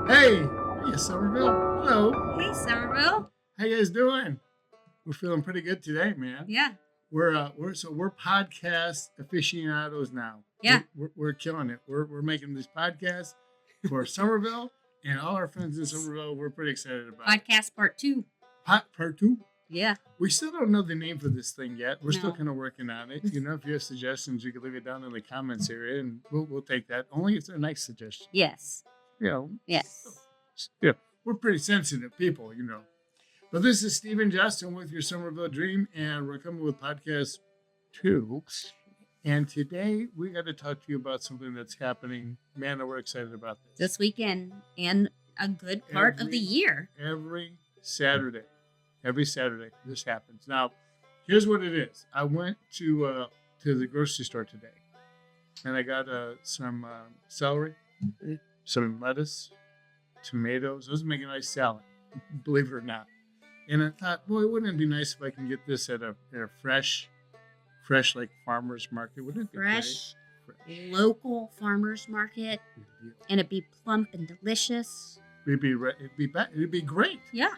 Hey, hey, Summerville. Hello. Hey, Summerville. How you guys doing? We're feeling pretty good today, man. Yeah. We're podcast aficionados now. Yeah. We're killing it. We're making these podcasts for Summerville and all our friends in Summerville. We're pretty excited about Podcast part 2. Part 2. Yeah. We still don't know the name for this thing yet. We're still No. kind of working on it. You know, if you have suggestions, you can leave it down in the comments area, and we'll take that. Only if they're nice suggestions. Yes. You know. Yes. Yeah, we're pretty sensitive people, you know. But this is Stephen Justin with your Summerville Dream, and we're coming with podcast 2. And today we got to talk to you about something that's happening. Man, we're excited about This weekend and a good part of the year. Every Saturday this happens. Now, here's what it is. I went to the grocery store today, and I got some celery, some lettuce, tomatoes. Those make a nice salad, believe it or not. And I thought, boy, wouldn't it be nice if I can get this at a fresh like farmers market? Wouldn't it be Fresh, great? local farmers market, and it'd be plump and delicious. It'd be great. Yeah.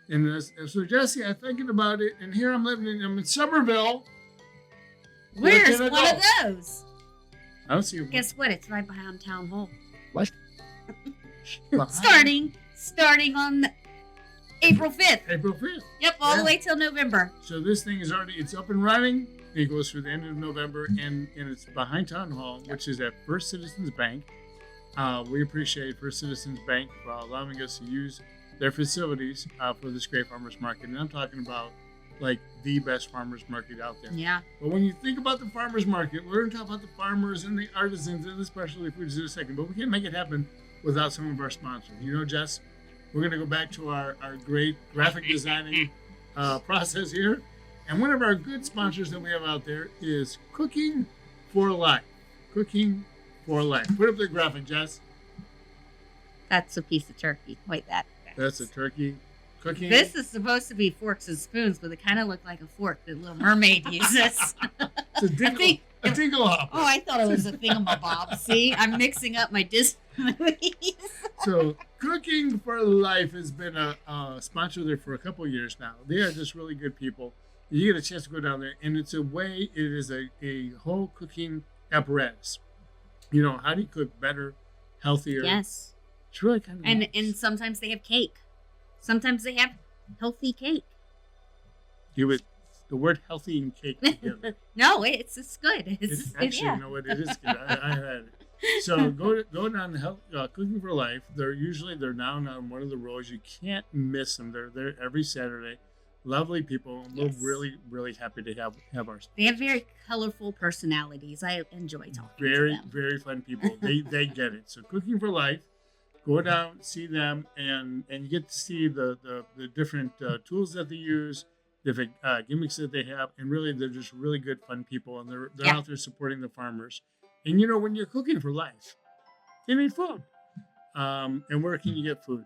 And so Jesse, I'm thinking about it, and here I'm in Summerville. Where's one of those? I don't see. Guess what? It's right behind Town Hall. What? Starting on April 5th. April 5th. Yep, all the way till November. So this thing is it's up and running. It goes through the end of November, and it's behind Town Hall, which is at First Citizens Bank. We appreciate First Citizens Bank for allowing us to use their facilities for this great farmers market. And I'm talking about like the best farmers market out there. Yeah. But when you think about the farmers market, we're going to talk about the farmers and the artisans and the specialty foods in a second. But we can't make it happen without some of our sponsors. You know, Jess, we're going to go back to our great graphic designing process here. And one of our good sponsors that we have out there is Cooking for Life. Cooking for Life. Put up the graphic, Jess. That's a piece of turkey. Wait, That's a turkey. Cooking. This is supposed to be forks and spoons, but they kind of look like a fork that Little Mermaid uses. It's a dingle hopper. Oh, I thought it was a thingamabob. See, I'm mixing up my Disney movies. So, Cooking for Life has been a sponsor there for a couple of years now. They are just really good people. You get a chance to go down there, and it is a whole cooking apparatus. You know, how do you cook better, healthier? Yes. It's really kind of nice. And sometimes they have cake. Sometimes they have healthy cake. The word healthy and cake together. No, it's good. It's actually, you know what, it is good. I had it. So go down to Cooking for Life. They're now on one of the rows. You can't miss them. They're there every Saturday. Lovely people. Yes. We're really, really happy to have our. They have very colorful personalities. I enjoy talking to them. Very fun people. They get it. So Cooking for Life. Go down, see them, and you get to see the different tools that they use, different gimmicks that they have, and really they're just really good, fun people, and they're out there supporting the farmers. And you know, when you're cooking for life, you need food. And where can you get food?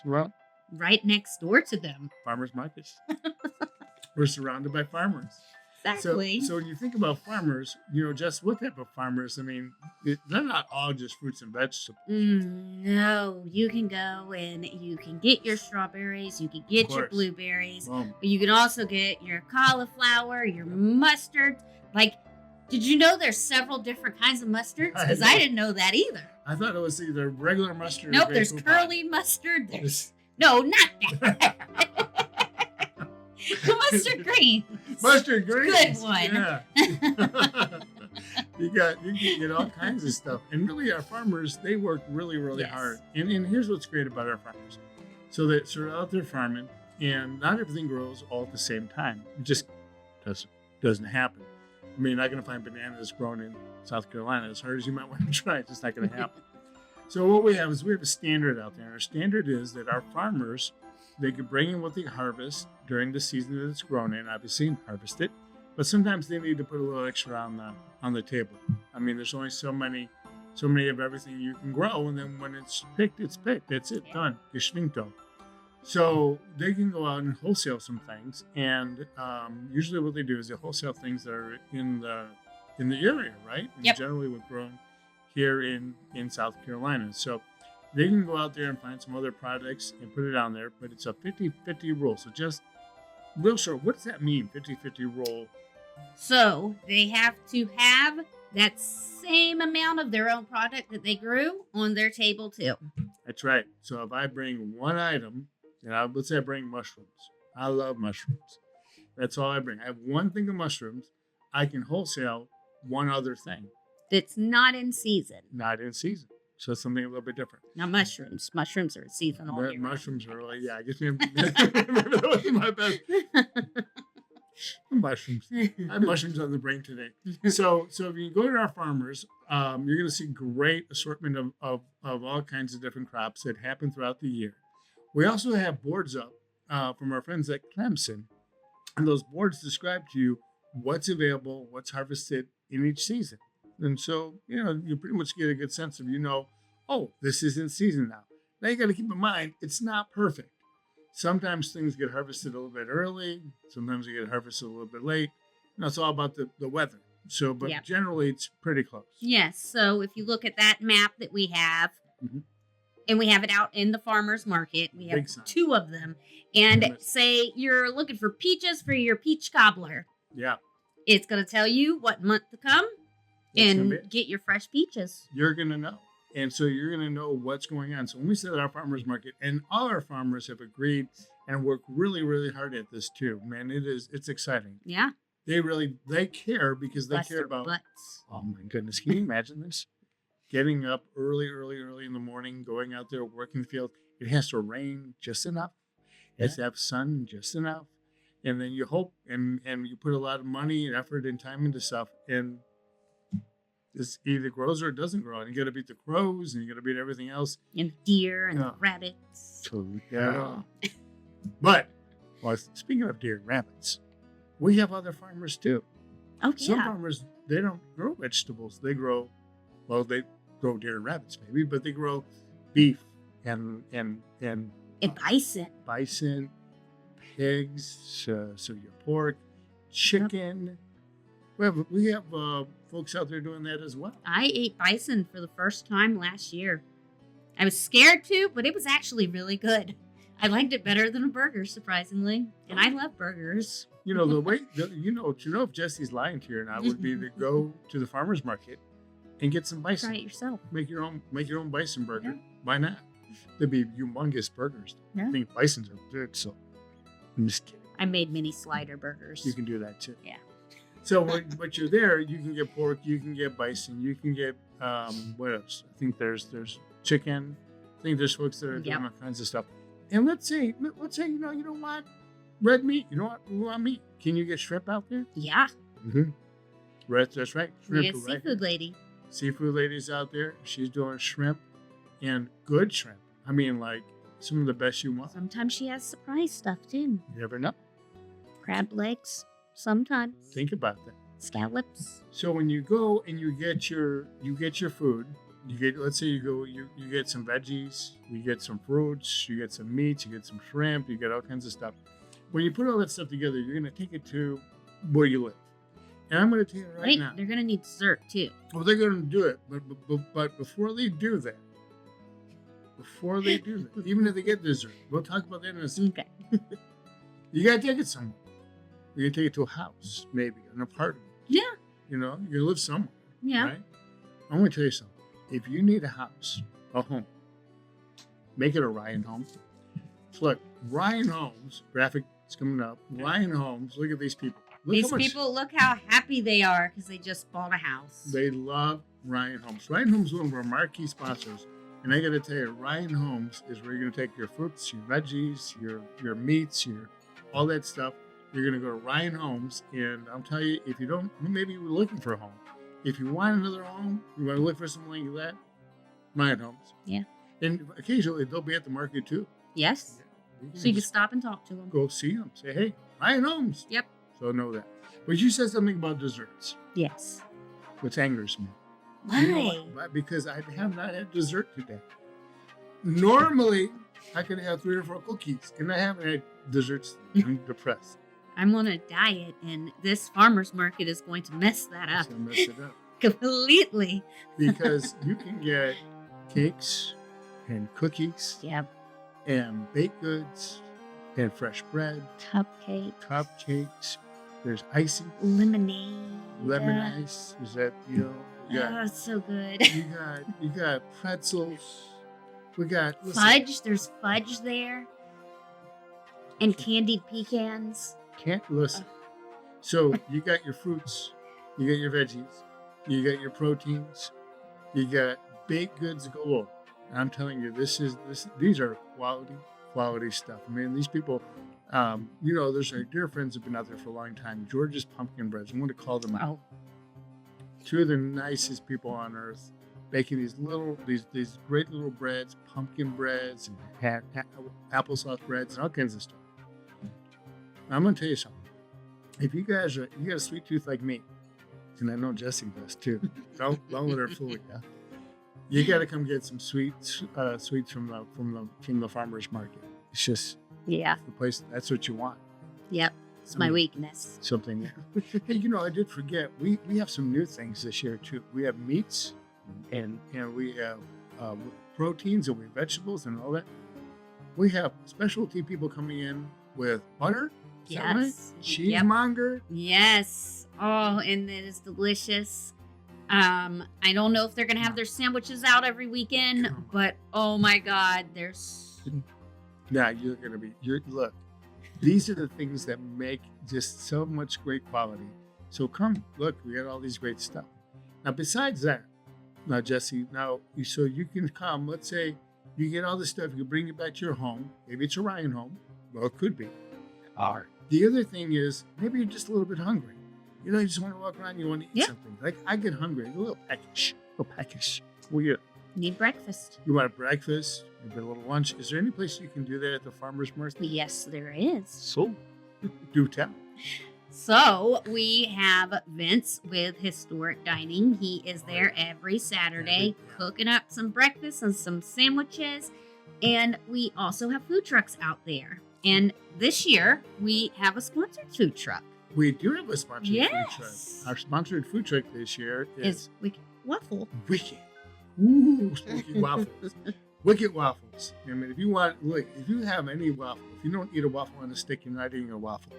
Well, right next door to them. Farmers markets. We're surrounded by farmers. Exactly. So when you think about farmers, you know, just what type of farmers? I mean, they're not all just fruits and vegetables. No, you can go and you can get your strawberries, you can get your blueberries, but you can also get your cauliflower, your mustard. Like, did you know there's several different kinds of mustards? Because I didn't know that either. I thought it was either regular mustard. Nope, there's curly mustard. No, not that. Mustard greens. Mustard greens. Good one. Yeah. you can get all kinds of stuff. And really our farmers, they work really, really hard. And here's what's great about our farmers. So they're out there farming, and not everything grows all at the same time. It just doesn't happen. I mean, you're not going to find bananas grown in South Carolina as hard as you might want to try. It's just not going to happen. So what we have is we have a standard out there. Our standard is that our farmers, they can bring in what they harvest during the season that it's grown in, obviously, and harvest it. But sometimes they need to put a little extra on the table. I mean, there's only so many of everything you can grow, and then when it's picked, it's picked. That's it, done. Geschwinto. So they can go out and wholesale some things, and usually what they do is they wholesale things that are in the area, right? And yep. Generally, what's grown here in South Carolina. So they can go out there and find some other products and put it on there, but it's a 50-50 rule. So just real short, what does that mean, 50-50 rule? So they have to have that same amount of their own product that they grew on their table too. That's right. So if I bring one item, and let's say I bring mushrooms. I love mushrooms. That's all I bring. I have one thing of mushrooms. I can wholesale one other thing. That's not in season. Not in season. So it's something a little bit different. Now mushrooms. Mushrooms are in season all year. Mushrooms are really, I guess that wasn't my best. Mushrooms. I have mushrooms on the brain today. So if you go to our farmers, you're going to see great assortment of all kinds of different crops that happen throughout the year. We also have boards up from our friends at Clemson, and those boards describe to you what's available, what's harvested in each season. And so, you pretty much get a good sense of, oh, this is in season now. Now you got to keep in mind, it's not perfect. Sometimes things get harvested a little bit early. Sometimes they get harvested a little bit late. It's all about the weather. So, but generally it's pretty close. Yes. So if you look at that map that we have, and we have it out in the farmer's market, we have 2 of them. And say you're looking for peaches for your peach cobbler. Yeah. It's going to tell you what month to come and get your fresh peaches. You're going to know. And so you're going to know what's going on. So when we sit at our farmers market, and all our farmers have agreed and work really, really hard at this too, man, it's exciting. Yeah. They care because they care about butts. Oh my goodness. Can you imagine this? Getting up early in the morning, going out there, working the field. It has to rain just enough. It has to have sun just enough. And then you hope and you put a lot of money and effort and time into stuff. And this either grows or it doesn't grow. And you got to beat the crows and you got to beat everything else. And deer and the rabbits. So, But, speaking of deer and rabbits, we have other farmers too. Oh, Some farmers, they don't grow vegetables. They grow deer and rabbits maybe, but they grow beef and bison. Bison, pigs, so your pork, chicken. We have folks out there doing that as well. I ate bison for the first time last year. I was scared to, but it was actually really good. I liked it better than a burger, surprisingly. And I love burgers. The way, if Jesse's lying to you or not would be to go to the farmer's market and get some bison. Try it yourself. Make your own bison burger. Yeah. Why not? There'd be humongous burgers. Yeah. I think bisons are good, so I'm just kidding. I made mini slider burgers. You can do that too. Yeah. So when you're there, you can get pork, you can get bison, you can get what else? I think there's chicken. I think there's folks that are doing all kinds of stuff. And let's say you don't want red meat. You don't want meat. Can you get shrimp out there? Yeah. Mm-hmm. Right, that's right. Shrimp. We get seafood lady. Seafood lady's out there. She's doing shrimp and good shrimp. I mean, like some of the best you want. Sometimes she has surprise stuff too. You never know. Crab legs. Sometimes. Think about that. Scallops. So when you go and you get your food, let's say you get some veggies, you get some fruits, you get some meats, you get some shrimp, you get all kinds of stuff. When you put all that stuff together, you're going to take it to where you live. And I'm going to tell you right now. They're going to need dessert too. Well, they're going to do it, but before they do that, even if they get dessert, we'll talk about that in a second. Okay. You got to take it somewhere. You can take it to a house, maybe an apartment. Yeah. You live somewhere. Yeah. Right? I'm going to tell you something. If you need a house, a home, make it a Ryan home. Look, Ryan Homes, graphic is coming up. Ryan Homes, look at these people. Look how happy they are because they just bought a house. They love Ryan Homes. Ryan Homes is one of our marquee sponsors. And I got to tell you, Ryan Homes is where you're going to take your fruits, your veggies, your meats, all that stuff. You're going to go to Ryan Homes. And I'll tell you, if you don't, maybe you're looking for a home. If you want another home, you want to look for something like that, Ryan Homes. Yeah. And occasionally they'll be at the market too. Yes. So you can stop and talk to them. Go see them. Say, hey, Ryan Homes. Yep. So know that. But you said something about desserts. Yes. Which angers me. Why? You know why? Because I have not had dessert today. Normally, I could have 3 or 4 cookies, and I haven't had desserts. I'm depressed. I'm on a diet, and this farmer's market is going to mess that up. It's going to mess it up. Completely. Because you can get cakes, and cookies. Yep. And baked goods and fresh bread. Cupcakes. There's icing. Lemonade. Ice. Is that, you got, it's so good. You got pretzels. We got fudge. There's fudge there. And candied pecans. Listen. So you got your fruits, you got your veggies, you got your proteins, you got baked goods galore. I'm telling you, these are quality stuff. I mean, these people, there's our dear friends who've been out there for a long time. George's Pumpkin Breads. I'm going to call them out. Two of the nicest people on earth, baking these great little breads, pumpkin breads, and applesauce breads, and all kinds of stuff. I'm going to tell you something. If you got a sweet tooth like me, and I know Jesse does too, don't let her fool you. You got to come get some sweets from the farmers market. It's just the place. That's what you want. Yep, it's my weakness. Something. Hey, I did forget. We have some new things this year too. We have meats, and we have proteins, and we have vegetables, and all that. We have specialty people coming in with butter. Yes. Right? Cheesemonger. Yes. Oh, and it is delicious. I don't know if they're gonna have their sandwiches out every weekend, but oh my God, there's. Nah, look. These are the things that make just so much great quality. So come look, we got all these great stuff. Now, besides that, Jesse, so you can come. Let's say you get all this stuff, you bring it back to your home. Maybe it's a Ryan home. Well, it could be. The other thing is, maybe you're just a little bit hungry. You just want to walk around, you want to eat something. Like, I get hungry, a little peckish. Well, you need breakfast. You want a breakfast, maybe a little lunch. Is there any place you can do that at the farmer's market? Yes, there is. So, do tell. So, we have Vince with Historic Dining. He is there every Saturday cooking up some breakfast and some sandwiches. And we also have food trucks out there. And this year, we have a sponsored food truck. We do have a sponsored food truck. Our sponsored food truck this year is Wicked Waffle. Wicked. Ooh, Wicked Waffles. Wicked Waffles. I mean, if you have any waffle, if you don't eat a waffle on a stick, you're not eating a waffle.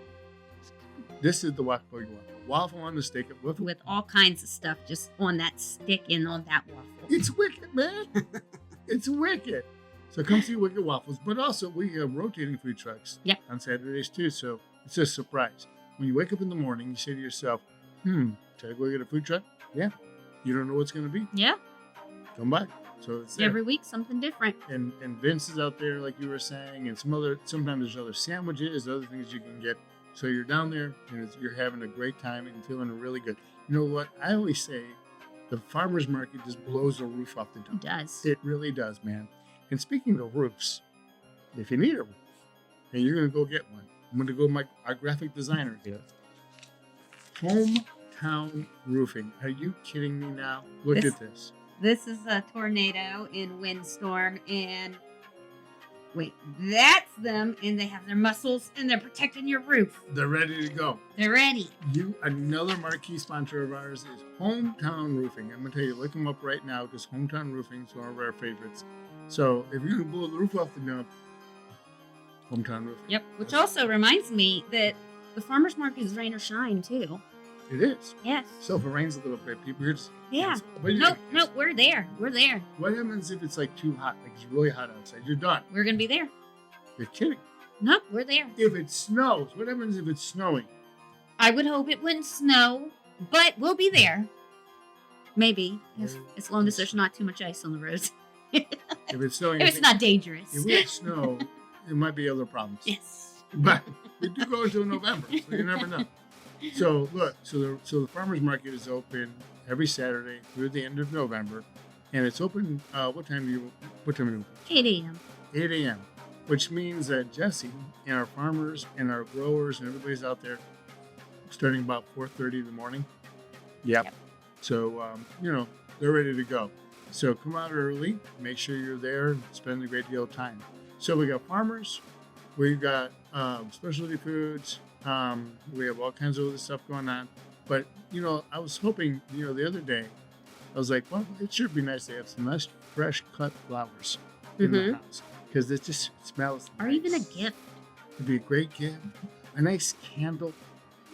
This is the waffle you want. Waffle on the stick. With all kinds of stuff just on that stick and on that waffle. It's wicked, man. It's wicked. So come see Wicked Waffles. But also, we have rotating food trucks on Saturdays, too. So it's a surprise. When you wake up in the morning, you say to yourself, should I go get a food truck? Yeah. You don't know what's going to be? Yeah. Come by. So it's there. Every week, something different. And Vince is out there, like you were saying, and sometimes there's other sandwiches, other things you can get. So you're down there, and you're having a great time and feeling really good. You know what? I always say the farmer's market just blows the roof off the dome. It does. It really does, man. And speaking of roofs, if you need a roof, and you're going to go get one, I'm going to go with our graphic designer here. Hometown Roofing. Are you kidding me now? Look at this. This is a tornado and windstorm, and wait, that's them, and they have their muscles, and they're protecting your roof. They're ready to go. They're ready. Another marquee sponsor of ours is Hometown Roofing. I'm going to tell you, look them up right now, because Hometown Roofing is one of our favorites. So if you're going to blow the roof off the dump, Hometown Roofing. Yep, which also reminds me that the farmer's market is rain or shine, too. It is. Yes. So if it rains a little bit, people are just... Yeah. No, we're there. We're there. What happens if it's like too hot? Like it's really hot outside? You're done. We're going to be there. You're kidding. No, we're there. If it snows, what happens if it's snowing? I would hope it wouldn't snow, but we'll be there. Maybe, as long as there's not too much ice on the roads. If it's snowing, if it's not dangerous. If we have snow, there might be other problems. Yes. But we do go until November, so you never know. So look, so the farmers market is open every Saturday through the end of November, and it's open. What time do you open? 8 a.m. 8 a.m. Which means that Jesse and our farmers and our growers and everybody's out there starting about 4:30 in the morning. Yep. So they're ready to go. So come out early. Make sure you're there and spend a great deal of time. So we got farmers. We've got specialty foods. We have all kinds of other stuff going on. But, I was hoping, the other day, I was like, well, it should be nice to have some nice fresh cut flowers. in the house because it just smells Or nice. even a gift. It'd be a great gift. A nice candle.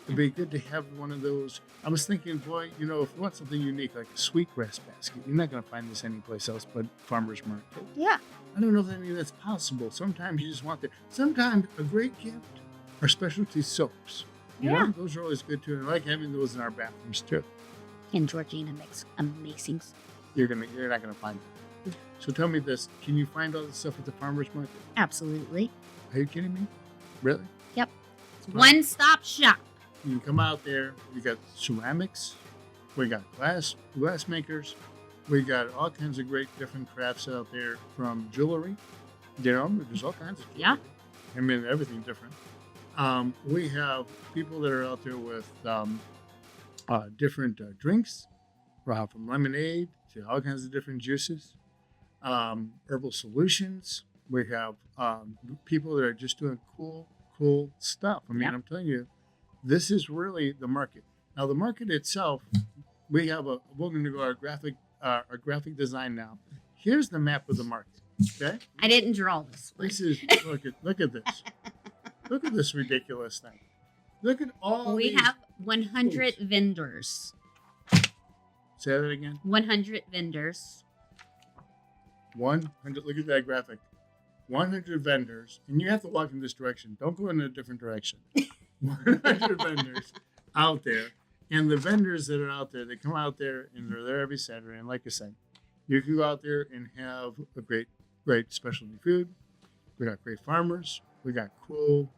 It'd be good to have one of those. I was thinking, boy, if you want something unique, like a sweetgrass basket, you're not going to find this anyplace else but farmers market. Yeah. I don't know if any of that's possible. Sometimes you just want that. Sometimes a great gift are specialty soaps. Those are always good too. And I like having those in our bathrooms too. And Georgina makes amazing. You're not gonna find it. So tell me this: can you find all this stuff at the farmers market? Absolutely. Are you kidding me? Really? Yep. It's one-stop shop. You can come out there. We got ceramics. We got glass makers. We got all kinds of great different crafts out there, from jewelry. There's all kinds of jewelry. Yeah. I mean, everything different. We have people that are out there with different drinks, from lemonade to all kinds of different juices, herbal solutions. We have people that are just doing cool stuff. I mean, I'm telling you, this is really the market. Now, the market itself, we're going to go our graphic design now. Here's the map of the market. Okay. I didn't draw this one. This is look at this. Look at this ridiculous thing. Look at all. We have 100 vendors. Say that again. 100 vendors. 100. Look at that graphic. 100 vendors, and you have to walk in this direction. Don't go in a different direction. 100 vendors out there, and the vendors that are out there, they come out there and they're there every Saturday. And like I said, you can go out there and have a great specialty food. We got great farmers. We got cool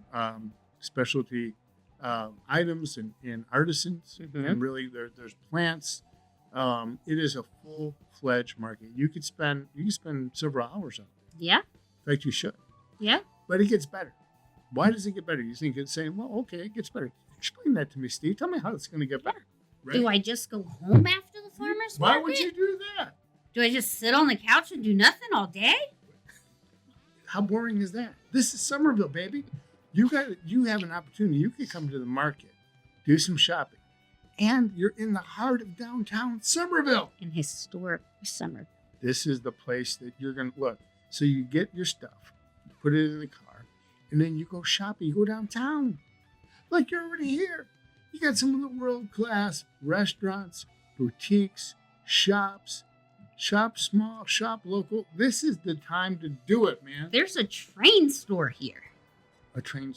specialty items and artisans, and really there's plants. It is a full-fledged market. You can spend several hours on it. Yeah. In fact, you should. Yeah. But it gets better. Why does it get better? You think it's saying, well, okay, it gets better. Explain that to me, Steve. Tell me how it's going to get better. Right? Do I just go home after the farmer's market? Why would you do that? Do I just sit on the couch and do nothing all day? How boring is that? This is Summerville, baby. You have an opportunity. You can come to the market, do some shopping, and you're in the heart of downtown Summerville. In historic Summerville. This is the place that you're going to look. So you get your stuff, you put it in the car, and then you go shopping. You go downtown. Look, you're already here. You got some of the world-class restaurants, boutiques, shops. Shop small, shop local. This is the time to do it, man. There's a train store here. A train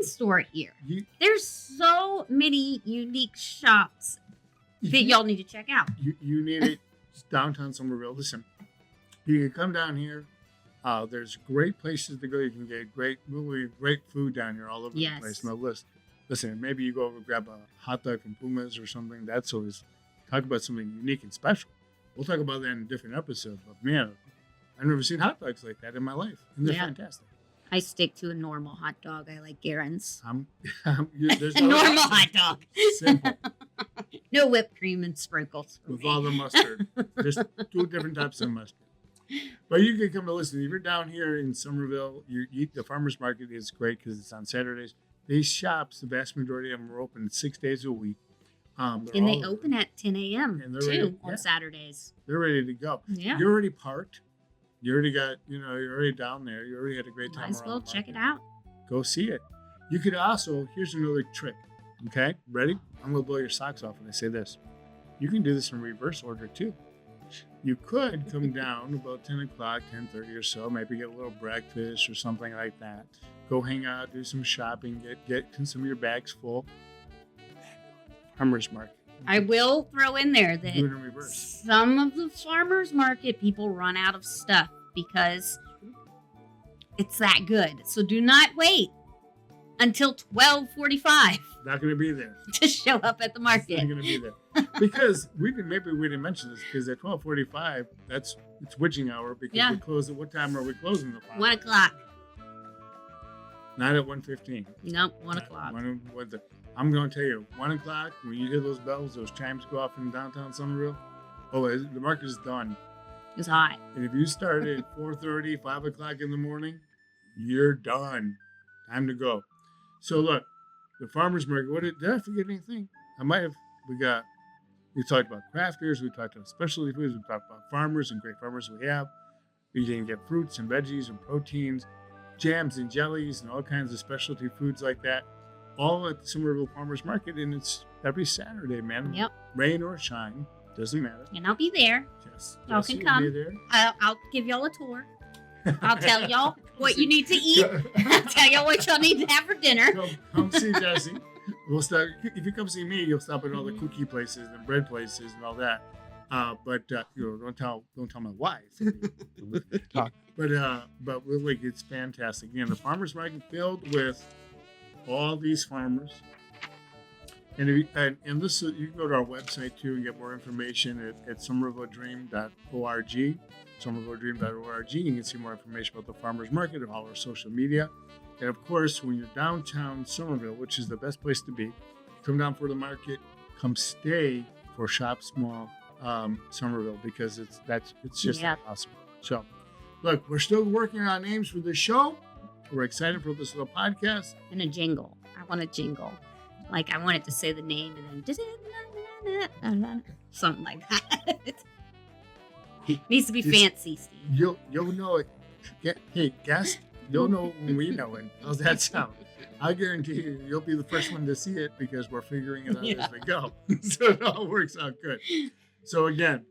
store here. There's so many unique shops that y'all need to check out. You need it. It's downtown Summerville. Listen, you can come down here. There's great places to go. You can get great food down here all over the place. Now, listen, maybe you go over and grab a hot dog from Puma's or something. That's always talk about something unique and special. We'll talk about that in a different episode. But man, I've never seen hot dogs like that in my life. And they're fantastic. I stick to a normal hot dog. I like Garen's. There's a normal hot dog. Simple. No whipped cream and sprinkles. With all the mustard. Just 2 different types of mustard. But you can come to listen. If you're down here in Summerville, the farmers market is great because it's on Saturdays. These shops, the vast majority of them are open 6 days a week. And they open at 10 a.m. too on Saturdays. They're ready to go. Yeah. You're already parked. You already got, you're already down there. You already had a great time. Might as well check it out. Go see it. You could also, here's another trick. Okay, ready? I'm going to blow your socks off when I say this. You can do this in reverse order too. You could come down about 10 o'clock, 10:30 or so, maybe get a little breakfast or something like that. Go hang out, do some shopping, get some of your bags full. Farmers market. I will throw in there that some of the farmers market people run out of stuff because it's that good. So do not wait until 12:45. Not going to be there. To show up at the market. Not going to be there. Because maybe we didn't mention this because at 12:45, it's witching hour because we close at what time are we closing the farm? 1 o'clock. Not at 1:15. Nope, 1 o'clock. I'm going to tell you, 1 o'clock, when you hear those bells, those chimes go off in downtown Summerville, the market is done. It's hot. And if you start at 4:30, 5 o'clock in the morning, you're done. Time to go. So look, the farmers market, did I forget anything? I might have. We talked about craft beers, we talked about specialty foods, we talked about farmers and great farmers we have. You can get fruits and veggies and proteins, jams and jellies, and all kinds of specialty foods like that, all at the Summerville Farmers Market. And it's every Saturday, man. Yep. Rain or shine, doesn't matter. And I'll be there. Yes. Y'all can come. Be there. I'll give y'all a tour. I'll tell y'all what you need to eat. I'll tell y'all what y'all need to have for dinner. Come see Jesse. We'll start. If you come see me, you'll stop at all the cookie places and bread places and all that. But don't tell my wife. But it's fantastic. Again, the farmers market filled with all these farmers. And you can go to our website too and get more information at summervilledream.org. summervilledream.org. You can see more information about the farmers market and all our social media. And of course, when you're downtown Summerville, which is the best place to be, come down for the market, come stay for Shop Small Summerville, because it's just awesome. So, look, we're still working on names for the show. We're excited for this little podcast. And a jingle. I want a jingle. Like, I want it to say the name and then something like that. Needs to be fancy, Steve. You'll know it. Hey, guest, you'll know when we know it. How's that sound? I guarantee you'll be the first one to see it, because we're figuring it out as we go. So it all works out good. So again,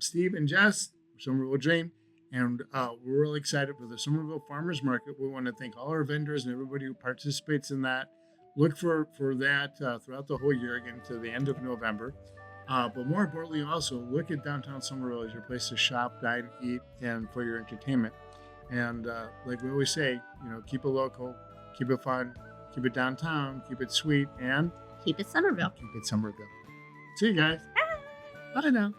Steve and Jess, Summerville Dream, and we're really excited for the Summerville Farmers Market. We want to thank all our vendors and everybody who participates in that. Look for that throughout the whole year, again, to the end of November. But more importantly, also look at downtown Summerville as your place to shop, dine, eat, and for your entertainment. And like we always say, keep it local, keep it fun, keep it downtown, keep it sweet, and keep it Summerville. Keep it Summerville. See you guys. Bye now.